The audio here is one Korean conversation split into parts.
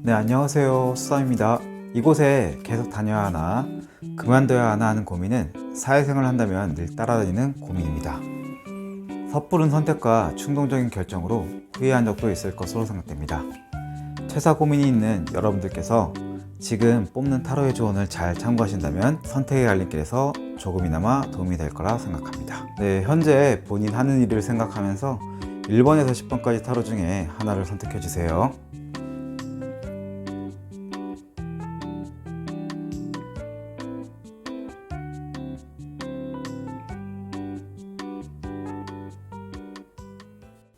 네, 안녕하세요. 수담입니다. 이곳에 계속 다녀야 하나, 그만둬야 하나 하는 고민은 사회생활을 한다면 늘 따라다니는 고민입니다. 섣부른 선택과 충동적인 결정으로 후회한 적도 있을 것으로 생각됩니다. 퇴사 고민이 있는 여러분들께서 지금 뽑는 타로의 조언을 잘 참고하신다면 선택의 갈림길에서 조금이나마 도움이 될 거라 생각합니다. 네, 현재 본인 하는 일을 생각하면서 1번에서 10번까지 타로 중에 하나를 선택해 주세요.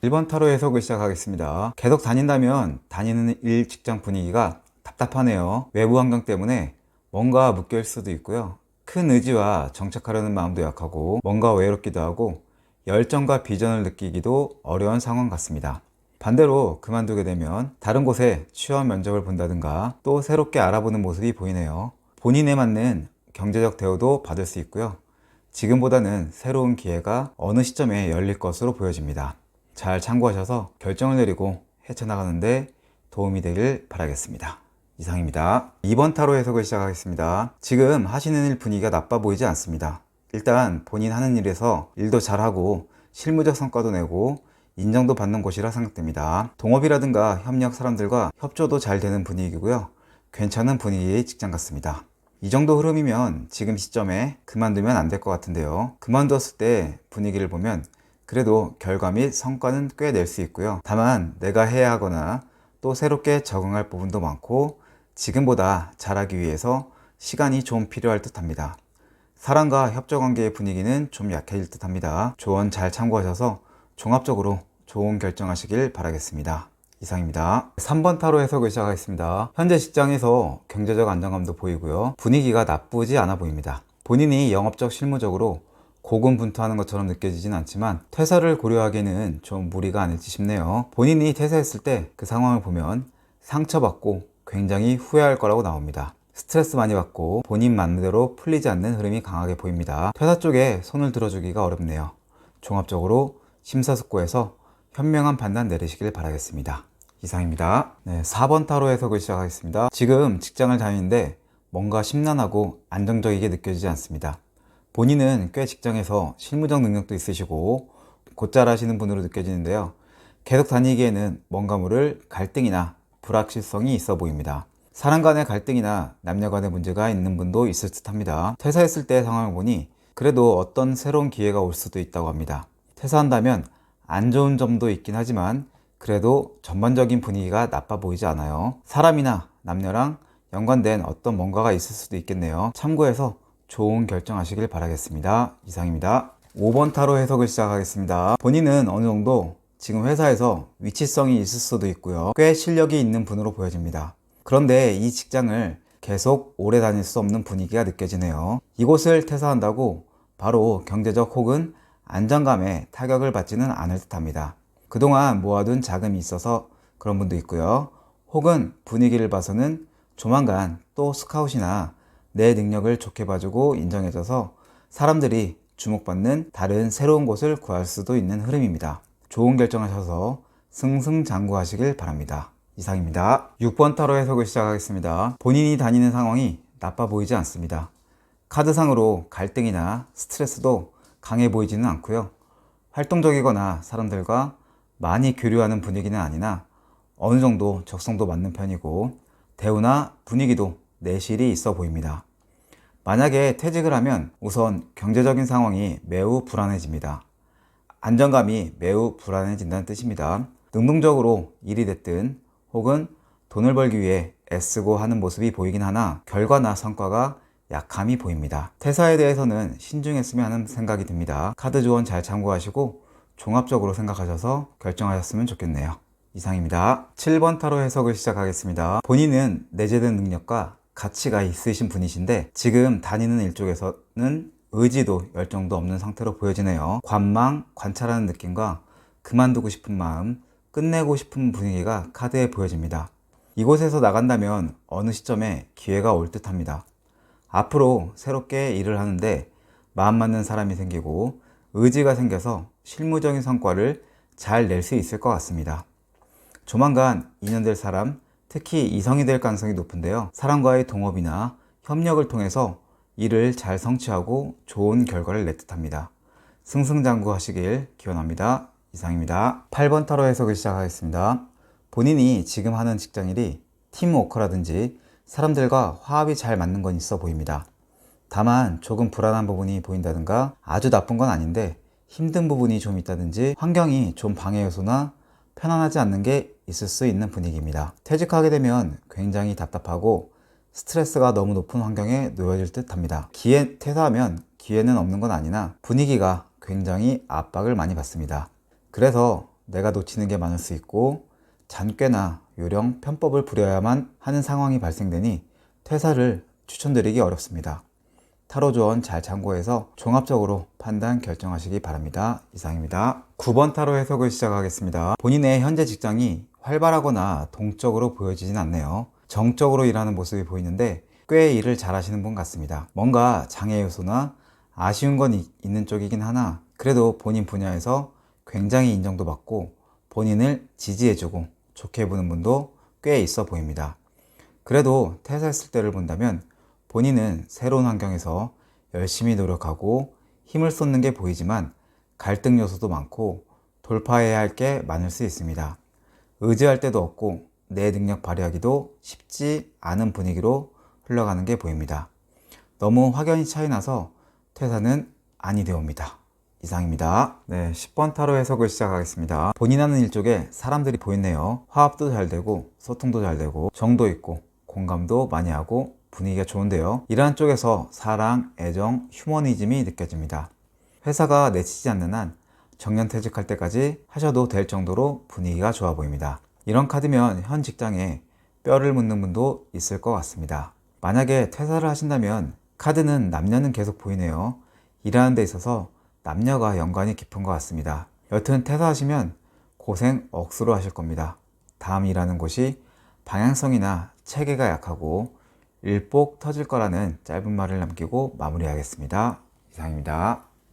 1번 타로 해석을 시작하겠습니다. 계속 다닌다면 다니는 일, 직장 분위기가 답답하네요. 외부 환경 때문에 뭔가 묶여있을 수도 있고요. 큰 의지와 정착하려는 마음도 약하고 뭔가 외롭기도 하고 열정과 비전을 느끼기도 어려운 상황 같습니다. 반대로 그만두게 되면 다른 곳에 취업 면접을 본다든가 또 새롭게 알아보는 모습이 보이네요. 본인에 맞는 경제적 대우도 받을 수 있고요. 지금보다는 새로운 기회가 어느 시점에 열릴 것으로 보여집니다. 잘 참고하셔서 결정을 내리고 헤쳐나가는데 도움이 되길 바라겠습니다. 이상입니다. 2번 타로 해석을 시작하겠습니다. 지금 하시는 일 분위기가 나빠 보이지 않습니다. 일단 본인 하는 일에서 일도 잘하고 실무적 성과도 내고 인정도 받는 곳이라 생각됩니다. 동업이라든가 협력 사람들과 협조도 잘 되는 분위기고요. 괜찮은 분위기의 직장 같습니다. 이 정도 흐름이면 지금 시점에 그만두면 안 될 것 같은데요. 그만두었을 때 분위기를 보면 그래도 결과 및 성과는 꽤 낼 수 있고요. 다만 내가 해야 하거나 또 새롭게 적응할 부분도 많고 지금보다 잘하기 위해서 시간이 좀 필요할 듯 합니다. 사람과 협조 관계의 분위기는 좀 약해질 듯 합니다. 조언 잘 참고하셔서 종합적으로 좋은 결정하시길 바라겠습니다. 이상입니다. 3번 타로 해석을 시작하겠습니다. 현재 직장에서 경제적 안정감도 보이고요. 분위기가 나쁘지 않아 보입니다. 본인이 영업적 실무적으로 고군분투하는 것처럼 느껴지진 않지만 퇴사를 고려하기에는 좀 무리가 아닐지 싶네요. 본인이 퇴사했을 때 그 상황을 보면 상처받고 굉장히 후회할 거라고 나옵니다. 스트레스 많이 받고 본인 맘대로 풀리지 않는 흐름이 강하게 보입니다. 퇴사 쪽에 손을 들어주기가 어렵네요. 종합적으로 심사숙고해서 현명한 판단 내리시길 바라겠습니다. 이상입니다. 네, 4번 타로 해석을 시작하겠습니다. 지금 직장을 다니는데 뭔가 심란하고 안정적이게 느껴지지 않습니다. 본인은 꽤 직장에서 실무적 능력도 있으시고 곧잘 하시는 분으로 느껴지는데요. 계속 다니기에는 뭔가 모를 갈등이나 불확실성이 있어 보입니다. 사람 간의 갈등이나 남녀 간의 문제가 있는 분도 있을 듯 합니다. 퇴사했을 때 상황을 보니 그래도 어떤 새로운 기회가 올 수도 있다고 합니다. 퇴사한다면 안 좋은 점도 있긴 하지만 그래도 전반적인 분위기가 나빠 보이지 않아요. 사람이나 남녀랑 연관된 어떤 뭔가가 있을 수도 있겠네요. 참고해서 좋은 결정하시길 바라겠습니다. 이상입니다. 5번 타로 해석을 시작하겠습니다. 본인은 어느 정도 지금 회사에서 위치성이 있을 수도 있고요. 꽤 실력이 있는 분으로 보여집니다. 그런데 이 직장을 계속 오래 다닐 수 없는 분위기가 느껴지네요. 이곳을 퇴사한다고 바로 경제적 혹은 안정감에 타격을 받지는 않을 듯 합니다. 그동안 모아둔 자금이 있어서 그런 분도 있고요. 혹은 분위기를 봐서는 조만간 또 스카웃이나 내 능력을 좋게 봐주고 인정해줘서 사람들이 주목받는 다른 새로운 곳을 구할 수도 있는 흐름입니다. 좋은 결정하셔서 승승장구하시길 바랍니다. 이상입니다. 6번 타로 해석을 시작하겠습니다. 본인이 다니는 상황이 나빠 보이지 않습니다. 카드상으로 갈등이나 스트레스도 강해 보이지는 않고요. 활동적이거나 사람들과 많이 교류하는 분위기는 아니나 어느 정도 적성도 맞는 편이고 대우나 분위기도 내실이 있어 보입니다. 만약에 퇴직을 하면 우선 경제적인 상황이 매우 불안해집니다. 안정감이 매우 불안해진다는 뜻입니다. 능동적으로 일이 됐든 혹은 돈을 벌기 위해 애쓰고 하는 모습이 보이긴 하나 결과나 성과가 약함이 보입니다. 퇴사에 대해서는 신중했으면 하는 생각이 듭니다. 카드 조언 잘 참고하시고 종합적으로 생각하셔서 결정하셨으면 좋겠네요. 이상입니다. 7번 타로 해석을 시작하겠습니다. 본인은 내재된 능력과 가치가 있으신 분이신데 지금 다니는 일 쪽에서는 의지도 열정도 없는 상태로 보여지네요. 관망, 관찰하는 느낌과 그만두고 싶은 마음, 끝내고 싶은 분위기가 카드에 보여집니다. 이곳에서 나간다면 어느 시점에 기회가 올 듯 합니다. 앞으로 새롭게 일을 하는데 마음 맞는 사람이 생기고 의지가 생겨서 실무적인 성과를 잘 낼 수 있을 것 같습니다. 조만간 인연될 사람 특히 이성이 될 가능성이 높은데요. 사람과의 동업이나 협력을 통해서 일을 잘 성취하고 좋은 결과를 낼 듯합니다. 승승장구하시길 기원합니다. 이상입니다. 8번 타로 해석을 시작하겠습니다. 본인이 지금 하는 직장일이 팀워크라든지 사람들과 화합이 잘 맞는 건 있어 보입니다. 다만 조금 불안한 부분이 보인다든가 아주 나쁜 건 아닌데 힘든 부분이 좀 있다든지 환경이 좀 방해 요소나 편안하지 않는 게 있을 수 있는 분위기입니다. 퇴직하게 되면 굉장히 답답하고 스트레스가 너무 높은 환경에 놓여질 듯 합니다. 퇴사하면 기회는 없는 건 아니나 분위기가 굉장히 압박을 많이 받습니다. 그래서 내가 놓치는 게 많을 수 있고 잔꾀나 요령, 편법을 부려야만 하는 상황이 발생되니 퇴사를 추천드리기 어렵습니다. 타로 조언 잘 참고해서 종합적으로 판단 결정하시기 바랍니다. 이상입니다. 9번 타로 해석을 시작하겠습니다. 본인의 현재 직장이 활발하거나 동적으로 보여지진 않네요. 정적으로 일하는 모습이 보이는데 꽤 일을 잘 하시는 분 같습니다. 뭔가 장애 요소나 아쉬운 건 있는 쪽이긴 하나 그래도 본인 분야에서 굉장히 인정도 받고 본인을 지지해주고 좋게 보는 분도 꽤 있어 보입니다. 그래도 퇴사했을 때를 본다면 본인은 새로운 환경에서 열심히 노력하고 힘을 쏟는 게 보이지만 갈등 요소도 많고 돌파해야 할 게 많을 수 있습니다. 의지할 데도 없고 내 능력 발휘하기도 쉽지 않은 분위기로 흘러가는 게 보입니다. 너무 확연히 차이 나서 퇴사는 아니 되옵니다. 이상입니다. 네, 10번 타로 해석을 시작하겠습니다. 본인 하는 일 쪽에 사람들이 보이네요. 화합도 잘 되고 소통도 잘 되고 정도 있고 공감도 많이 하고 분위기가 좋은데요. 일하는 쪽에서 사랑, 애정, 휴머니즘이 느껴집니다. 회사가 내치지 않는 한 정년퇴직할 때까지 하셔도 될 정도로 분위기가 좋아 보입니다. 이런 카드면 현 직장에 뼈를 묻는 분도 있을 것 같습니다. 만약에 퇴사를 하신다면 카드는 남녀는 계속 보이네요. 일하는 데 있어서 남녀가 연관이 깊은 것 같습니다. 여튼 퇴사하시면 고생 억수로 하실 겁니다. 다음 일하는 곳이 방향성이나 체계가 약하고 일복 터질 거라는 짧은 말을 남기고 마무리하겠습니다. 이상입니다.